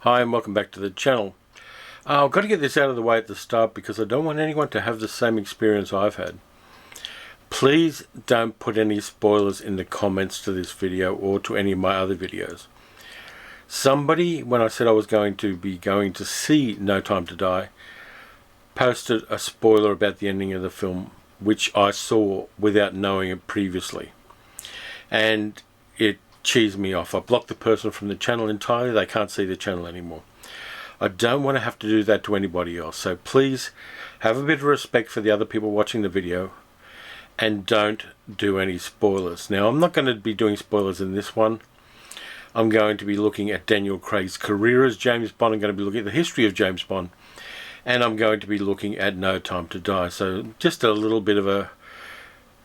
Hi and welcome back to the channel. I've got to get this out of the way at the start because I don't want anyone to have the same experience I've had. Please don't put any spoilers in the comments to this video or to any of my other videos. Somebody, when I said I was going to see No Time to Die, posted a spoiler about the ending of the film, which I saw without knowing it previously. And it cheesed me off. I blocked the person from the channel entirely. They can't see the channel anymore. I don't want to have to do that to anybody else. So please have a bit of respect for the other people watching the video and don't do any spoilers. Now, I'm not going to be doing spoilers in this one. I'm going to be looking at Daniel Craig's career as James Bond. I'm going to be looking at the history of James Bond. And I'm going to be looking at No Time to Die. So just a little bit of a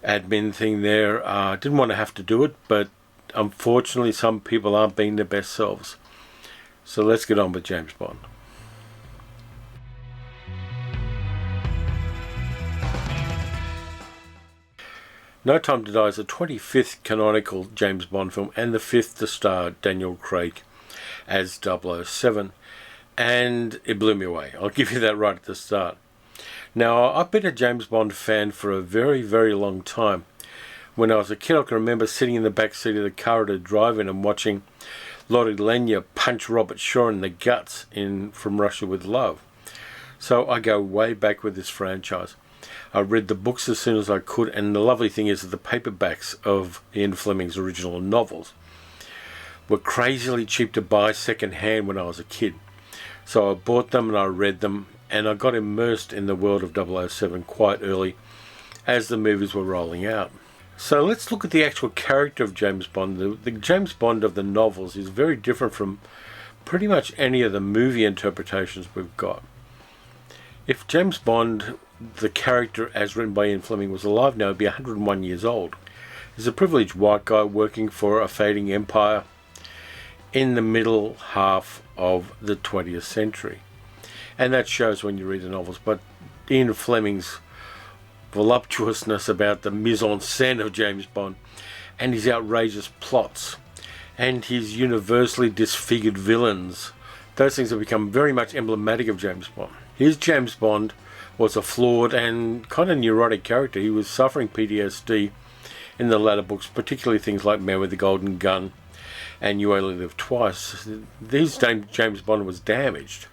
admin thing there. I didn't want to have to do it, but unfortunately some people aren't being their best selves. So let's get on with James Bond. No Time to Die is the 25th canonical James Bond film and the 5th to star Daniel Craig as 007. And it blew me away. I'll give you that right at the start. Now, I've been a James Bond fan for a very, very long time. When I was a kid, I can remember sitting in the back seat of the car at a drive-in and watching Lotte Lenya punch Robert Shaw in the guts in From Russia with Love. So I go way back with this franchise. I read the books as soon as I could, and the lovely thing is that the paperbacks of Ian Fleming's original novels were crazily cheap to buy second hand when I was a kid. So I bought them and I read them, and I got immersed in the world of 007 quite early as the movies were rolling out. So let's look at the actual character of James Bond. The James Bond of the novels is very different from pretty much any of the movie interpretations we've got. If James Bond, the character as written by Ian Fleming, was alive now, he'd be 101 years old. He's a privileged white guy working for a fading empire in the middle half of the 20th century. And that shows when you read the novels. But Ian Fleming's voluptuousness about the mise-en-scène of James Bond and his outrageous plots and his universally disfigured villains, those things have become very much emblematic of James Bond. His James Bond was a flawed and kind of neurotic character. He was suffering PTSD in the latter books, particularly things like Man with the Golden Gun and You Only Live Twice. James Bond was damaged.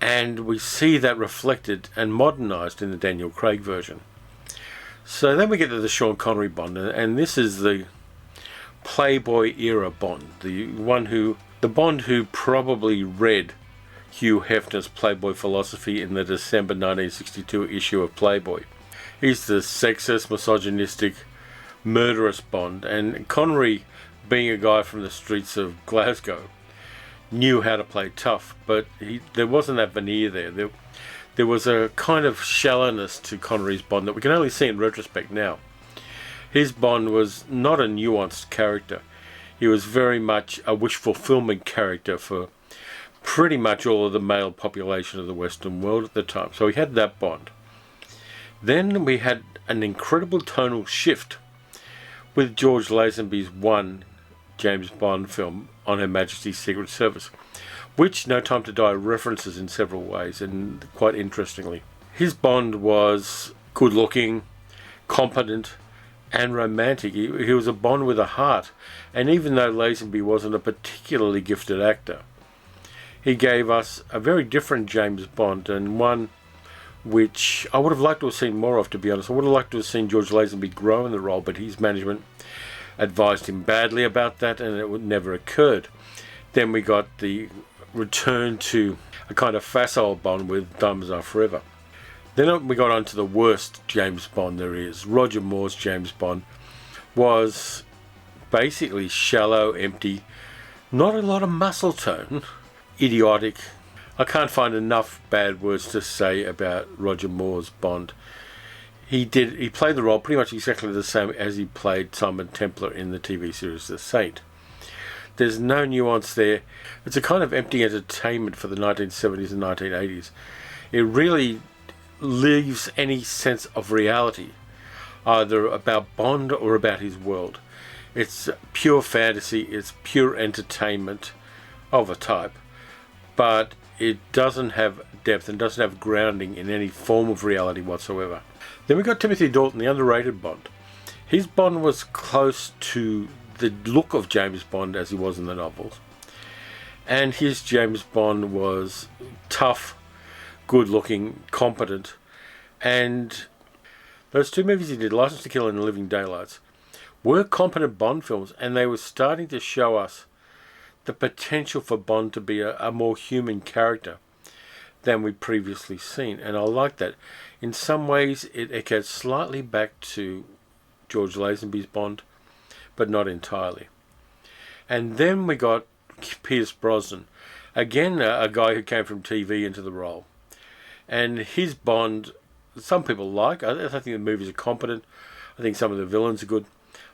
And we see that reflected and modernised in the Daniel Craig version. So then we get to the Sean Connery Bond, and this is the Playboy era Bond, the Bond who probably read Hugh Hefner's Playboy philosophy in the December 1962 issue of Playboy. He's the sexist, misogynistic, murderous Bond, and Connery, being a guy from the streets of Glasgow, knew how to play tough, but there wasn't that veneer there. There was a kind of shallowness to Connery's Bond that we can only see in retrospect now. His Bond was not a nuanced character. He was very much a wish fulfillment character for pretty much all of the male population of the Western world at the time. So he had that Bond. Then we had an incredible tonal shift with George Lazenby's one James Bond film on Her Majesty's Secret Service, which No Time to Die references in several ways, and quite interestingly. His Bond was good looking, competent, and romantic. He was a Bond with a heart, and even though Lazenby wasn't a particularly gifted actor, he gave us a very different James Bond, and one which I would have liked to have seen more of, to be honest. I would have liked to have seen George Lazenby grow in the role, but his management advised him badly about that, and it never occurred. Then we got the return to a kind of facile Bond with Diamonds Are Forever. Then we got on to the worst James Bond there is. Roger Moore's James Bond was basically shallow, empty, not a lot of muscle tone, idiotic. I can't find enough bad words to say about Roger Moore's Bond. He played the role pretty much exactly the same as he played Simon Templar in the TV series The Saint. There's no nuance there. It's a kind of empty entertainment for the 1970s and 1980s. It really leaves any sense of reality, either about Bond or about his world. It's pure fantasy, it's pure entertainment of a type. but it doesn't have depth and doesn't have grounding in any form of reality whatsoever. Then we got Timothy Dalton, the underrated Bond. His Bond was close to the look of James Bond as he was in the novels. And his James Bond was tough, good-looking, competent. And those two movies he did, License to Kill and Living Daylights, were competent Bond films, and they were starting to show us the potential for Bond to be a more human character than we'd previously seen. And I like that. In some ways, it echoes slightly back to George Lazenby's Bond, but not entirely. And then we got Pierce Brosnan, again a guy who came from TV into the role. And his Bond, some people like. I think the movies are competent. I think some of the villains are good.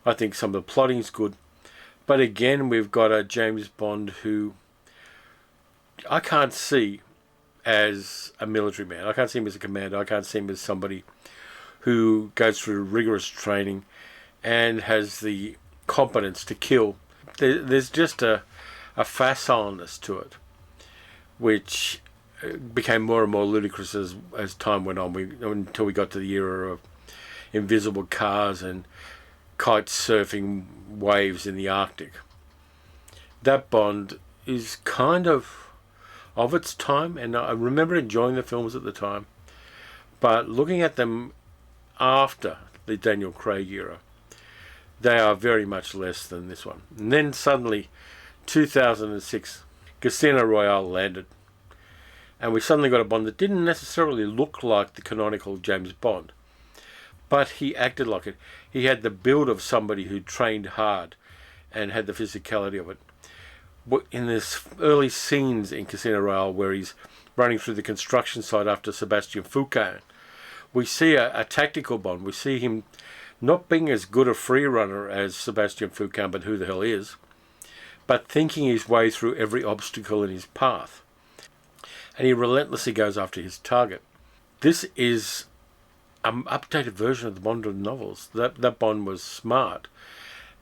I think some of the plotting is good. But again, we've got a James Bond who I can't see as a military man. I can't see him as a commander. I can't see him as somebody who goes through rigorous training and has the competence to kill. There's just a facileness to it, which became more and more ludicrous as time went on. Until we got to the era of invisible cars and kite surfing waves in the Arctic. That Bond is kind of its time, and I remember enjoying the films at the time, but looking at them after the Daniel Craig era, they are very much less than this one. And then suddenly 2006 Casino Royale landed, and we suddenly got a Bond that didn't necessarily look like the canonical James Bond, but he acted like it. He had the build of somebody who trained hard and had the physicality of it. In this early scenes in Casino Royale where he's running through the construction site after Sebastian Foucault, we see a tactical Bond. We see him not being as good a free runner as Sebastian Foucault, but who the hell is, but thinking his way through every obstacle in his path. And he relentlessly goes after his target. This is an updated version of the Bond novels. That Bond was smart.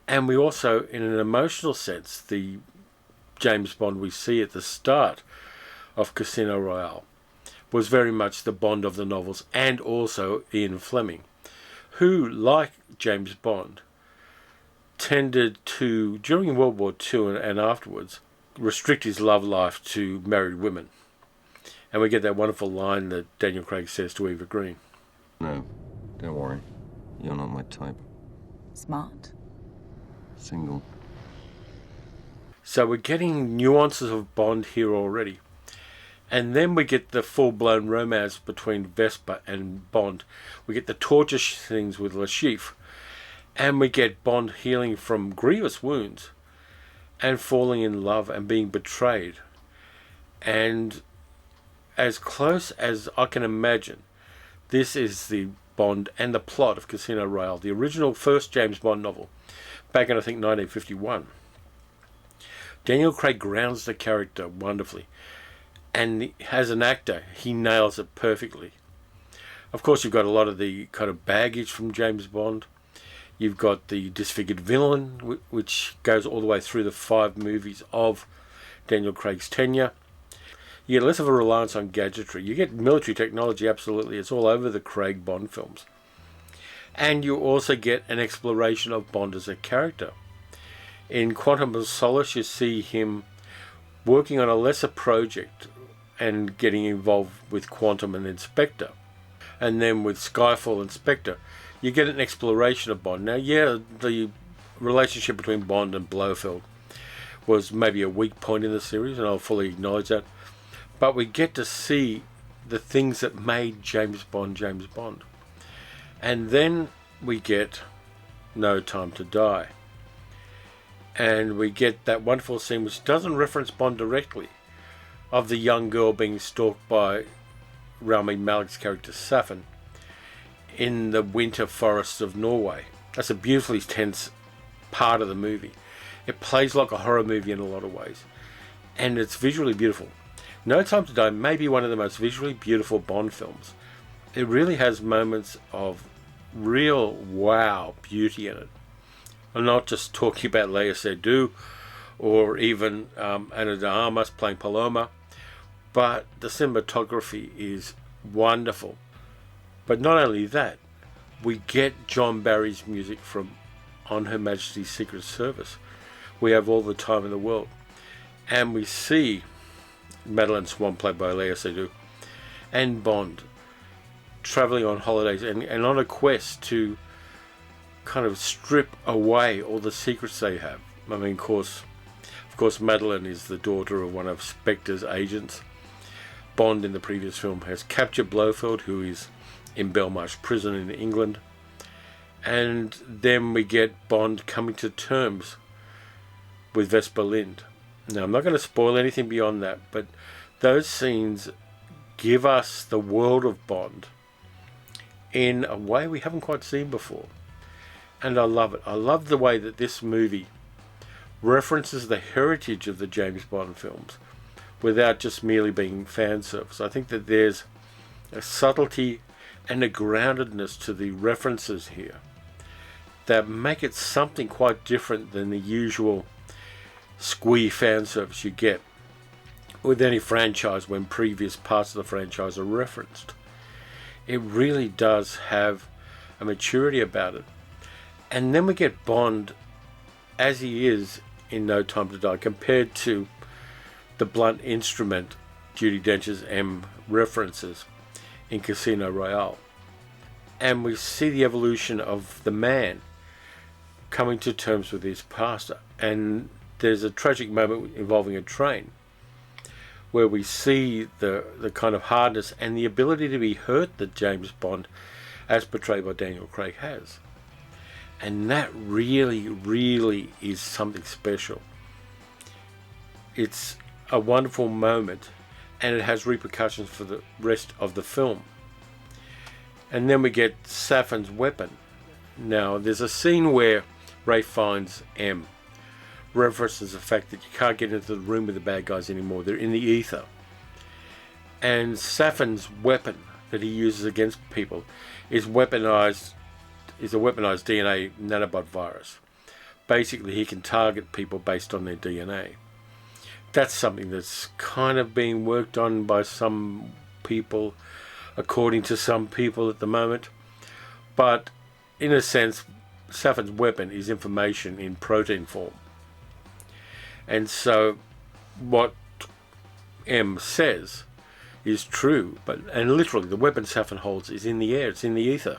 And we also, in an emotional sense, the James Bond we see at the start of Casino Royale was very much the Bond of the novels, and also Ian Fleming, who, like James Bond, tended to, during World War II and afterwards, restrict his love life to married women. And we get that wonderful line that Daniel Craig says to Eva Green. No, don't worry. You're not my type. Smart. Single. So we're getting nuances of Bond here already. And then we get the full-blown romance between Vesper and Bond. We get the torture things with Le Chiffre. And we get Bond healing from grievous wounds and falling in love and being betrayed. And as close as I can imagine, this is the Bond and the plot of Casino Royale, the original first James Bond novel, back in, I think, 1951. Daniel Craig grounds the character wonderfully. And as an actor, he nails it perfectly. Of course, you've got a lot of the kind of baggage from James Bond. You've got the disfigured villain, which goes all the way through the 5 movies of Daniel Craig's tenure. You get less of a reliance on gadgetry. You get military technology, absolutely. It's all over the Craig Bond films. And you also get an exploration of Bond as a character. In Quantum of Solace, you see him working on a lesser project and getting involved with Quantum and then Spectre. And then with Skyfall and Spectre, you get an exploration of Bond. Now, yeah, the relationship between Bond and Blofeld was maybe a weak point in the series, and I'll fully acknowledge that. But we get to see the things that made James Bond James Bond. And then we get No Time to Die. And we get that wonderful scene, which doesn't reference Bond directly, of the young girl being stalked by Rami Malek's character Safin in the winter forests of Norway. That's a beautifully tense part of the movie. It plays like a horror movie in a lot of ways. And it's visually beautiful. No Time to Die may be one of the most visually beautiful Bond films. It really has moments of real wow beauty in it. I'm not just talking about Léa Seydoux or even Ana de Armas playing Paloma, but the cinematography is wonderful. But not only that, we get John Barry's music from On Her Majesty's Secret Service. We have All the Time in the World. And we see Madeline Swan, played by Léa Seydoux, and Bond travelling on holidays and on a quest to kind of strip away all the secrets they have. I mean, of course, Madeline is the daughter of one of Spectre's agents. Bond in the previous film has captured Blofeld, who is in Belmarsh prison in England. And then we get Bond coming to terms with Vesper Lynd. Now, I'm not going to spoil anything beyond that, but those scenes give us the world of Bond in a way we haven't quite seen before. And I love it. I love the way that this movie references the heritage of the James Bond films without just merely being fan service. I think that there's a subtlety and a groundedness to the references here that make it something quite different than the usual squee fan service you get with any franchise when previous parts of the franchise are referenced. It really does have a maturity about it. And then we get Bond as he is in No Time to Die compared to the blunt instrument Judi Dench's M references in Casino Royale. And we see the evolution of the man coming to terms with his past. And there's a tragic moment involving a train where we see the kind of hardness and the ability to be hurt that James Bond, as portrayed by Daniel Craig, has. And that really, really is something special. It's a wonderful moment, and it has repercussions for the rest of the film. And then we get Saffin's weapon. Now, there's a scene where Ray finds M, references the fact that you can't get into the room with the bad guys anymore. They're in the ether. And Saffin's weapon that he uses against people is a weaponized DNA nanobot virus. Basically, he can target people based on their DNA. That's something that's kind of being worked on by some people, according to some people at the moment. But in a sense, Saffin's weapon is information in protein form. And so what M says is true, and literally the weapon Saffin holds is in the air, it's in the ether.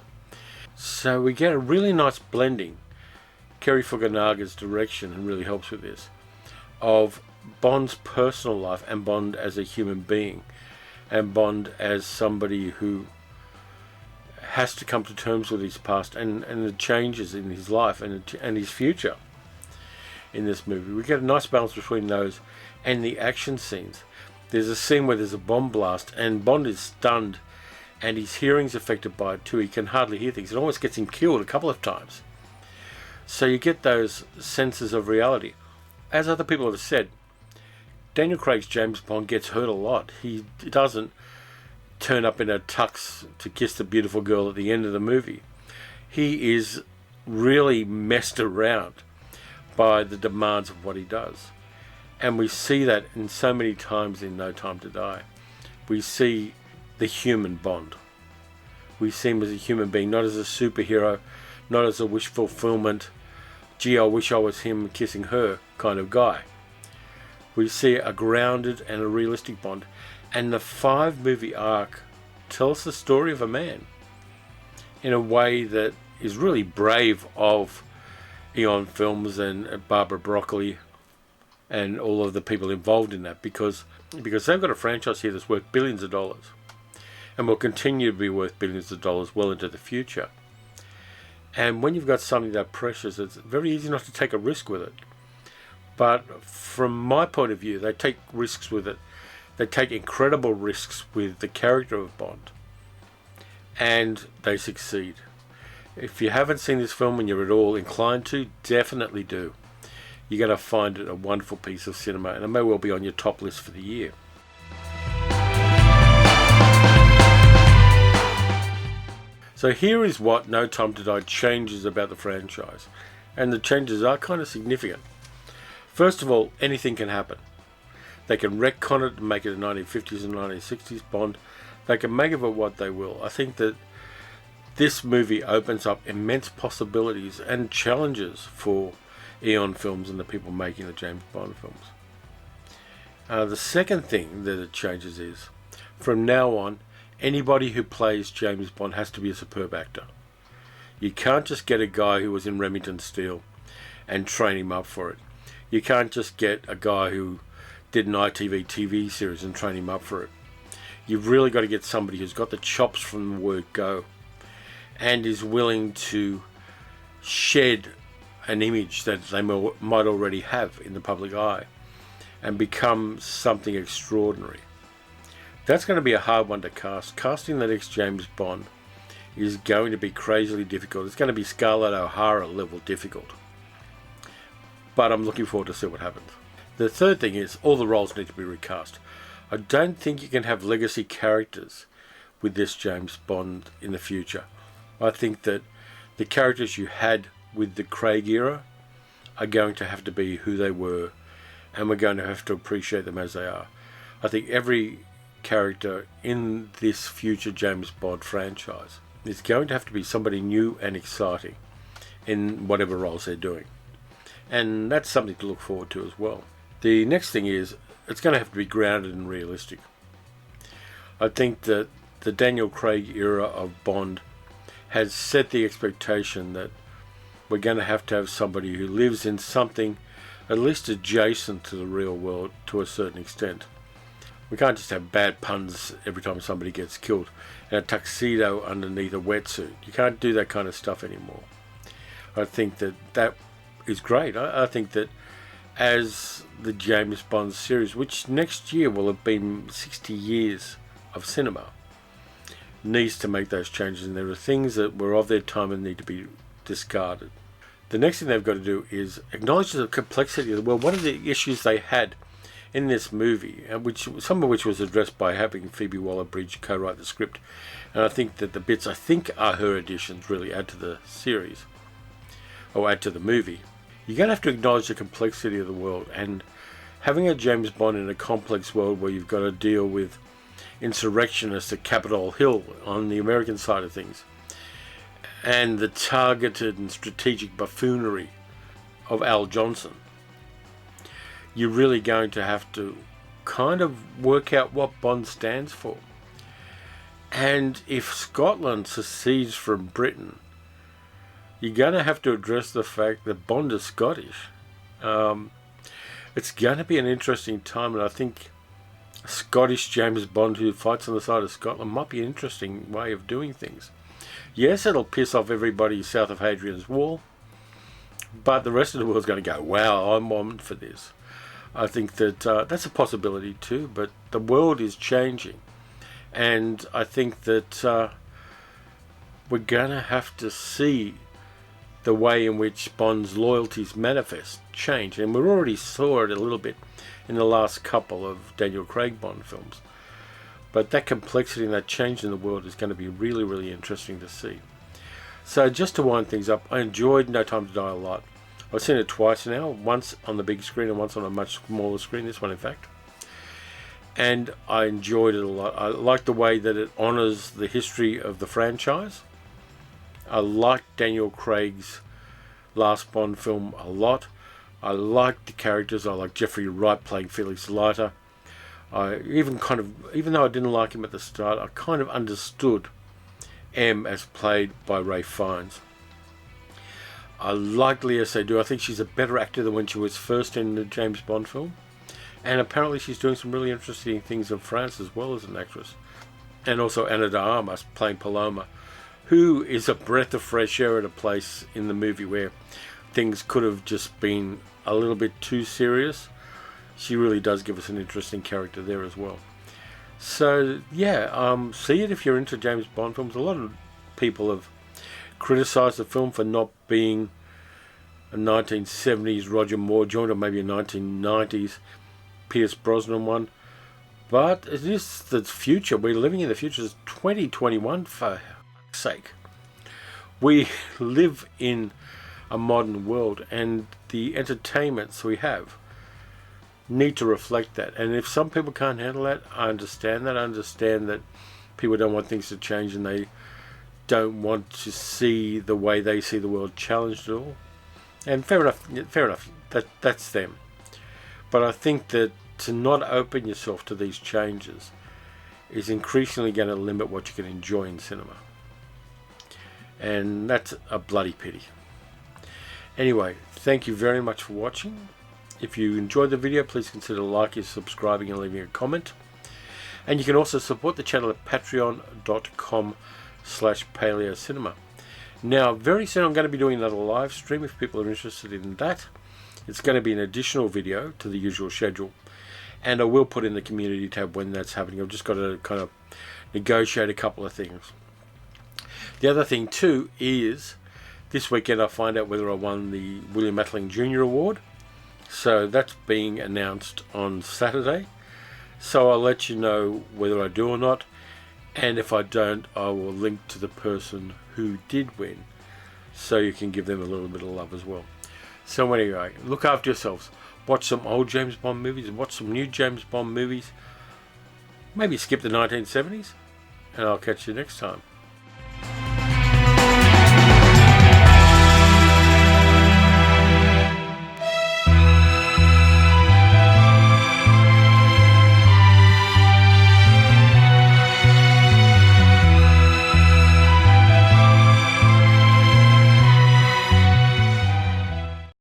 So we get a really nice blending. Kerry Fukunaga's direction really helps with this, of Bond's personal life and Bond as a human being, and Bond as somebody who has to come to terms with his past and the changes in his life and his future in this movie. We get a nice balance between those and the action scenes. There's a scene where there's a bomb blast and Bond is stunned and his hearing's affected by it too. He can hardly hear things. It almost gets him killed a couple of times. So you get those senses of reality. As other people have said, Daniel Craig's James Bond gets hurt a lot. He doesn't turn up in a tux to kiss the beautiful girl at the end of the movie. He is really messed around by the demands of what he does. And we see that in so many times in No Time to Die. We see the human Bond. We see him as a human being, not as a superhero, not as a wish fulfillment, gee, I wish I was him kissing her kind of guy. We see a grounded and a realistic Bond. And the 5-movie arc tells the story of a man in a way that is really brave of Eon Films and Barbara Broccoli and all of the people involved in that, because they've got a franchise here that's worth billions of dollars and will continue to be worth billions of dollars well into the future. And when you've got something that precious, it's very easy not to take a risk with it. But from my point of view, they take risks with it. They take incredible risks with the character of Bond. And they succeed. If you haven't seen this film and you're at all inclined to, definitely do. You're going to find it a wonderful piece of cinema, and it may well be on your top list for the year. So here is what No Time to Die changes about the franchise. And the changes are kind of significant. First of all, anything can happen. They can retcon it and make it a 1950s and 1960s Bond. They can make of it what they will. I think that this movie opens up immense possibilities and challenges for Eon Films and the people making the James Bond films. The second thing that it changes is, from now on, anybody who plays James Bond has to be a superb actor. You can't just get a guy who was in Remington Steele and train him up for it. You can't just get a guy who did an ITV TV series and train him up for it. You've really got to get somebody who's got the chops from the word go and is willing to shed an image that they might already have in the public eye and become something extraordinary. That's going to be a hard one to cast. Casting the next James Bond is going to be crazily difficult. It's going to be Scarlett O'Hara level difficult. But I'm looking forward to see what happens. The third thing is all the roles need to be recast. I don't think you can have legacy characters with this James Bond in the future. I think that the characters you had with the Craig era are going to have to be who they were, and we're going to have to appreciate them as they are. I think every character in this future James Bond franchise is going to have to be somebody new and exciting in whatever roles they're doing. And that's something to look forward to as well. The next thing is, it's going to have to be grounded and realistic. I think that the Daniel Craig era of Bond has set the expectation that we're going to have somebody who lives in something at least adjacent to the real world to a certain extent. We can't just have bad puns every time somebody gets killed and a tuxedo underneath a wetsuit. You can't do that kind of stuff anymore. I think that is great. I think that as the James Bond series, which next year will have been 60 years of cinema, needs to make those changes, and there are things that were of their time and need to be discarded. The next thing they've got to do is acknowledge the complexity of the world. One of the issues they had in this movie, some of which was addressed by having Phoebe Waller-Bridge co-write the script, and I think that the bits I think are her additions really add to the series, or add to the movie. You're going to have to acknowledge the complexity of the world, and having a James Bond in a complex world where you've got to deal with insurrectionists at Capitol Hill on the American side of things, and the targeted and strategic buffoonery of Al Johnson, you're really going to have to kind of work out what Bond stands for. And if Scotland secedes from Britain, you're going to have to address the fact that Bond is Scottish. It's going to be an interesting time, and I think a Scottish James Bond who fights on the side of Scotland might be an interesting way of doing things. Yes, it'll piss off everybody south of Hadrian's Wall, but the rest of the world's going to go, wow, I'm on for this. I think that that's a possibility too, but the world is changing, and I think that we're going to have to see the way in which Bond's loyalties manifest change, and we already saw it a little bit in the last couple of Daniel Craig Bond films. But that complexity and that change in the world is going to be really, really interesting to see. So just to wind things up, I enjoyed No Time to Die a lot. I've seen it twice now, once on the big screen and once on a much smaller screen, this one in fact. And I enjoyed it a lot. I like the way that it honours the history of the franchise. I like Daniel Craig's last Bond film a lot. I like the characters. I like Jeffrey Wright playing Felix Leiter. Even though I didn't like him at the start, I kind of understood M as played by Ralph Fiennes. I like Léa Seydoux. I think she's a better actor than when she was first in the James Bond film. And apparently she's doing some really interesting things in France as well as an actress. And also Ana de Armas playing Paloma, who is a breath of fresh air at a place in the movie where things could have just been a little bit too serious. She really does give us an interesting character there as well. So yeah, see it if you're into James Bond films. A lot of people have criticised the film for not being a 1970s Roger Moore joint, or maybe a 1990s Pierce Brosnan one. But it is the future. We're living in the future. It's 2021, for fuck's sake. We live in a modern world, and the entertainments we have need to reflect that. And if some people can't handle that, I understand that. I understand that people don't want things to change and they don't want to see the way they see the world challenged at all. And fair enough, that's them. But I think that to not open yourself to these changes is increasingly going to limit what you can enjoy in cinema. And that's a bloody pity. Anyway, thank you very much for watching. If you enjoyed the video, please consider liking, subscribing and leaving a comment. And you can also support the channel at patreon.com/paleocinema. Now, very soon I'm going to be doing another live stream if people are interested in that. It's going to be an additional video to the usual schedule. And I will put in the community tab when that's happening. I've just got to kind of negotiate a couple of things. The other thing too is this weekend I find out whether I won the William Matling Jr. Award. So that's being announced on Saturday. So I'll let you know whether I do or not. And if I don't, I will link to the person who did win, so you can give them a little bit of love as well. So anyway, look after yourselves. Watch some old James Bond movies, watch some new James Bond movies. Maybe skip the 1970s, and I'll catch you next time.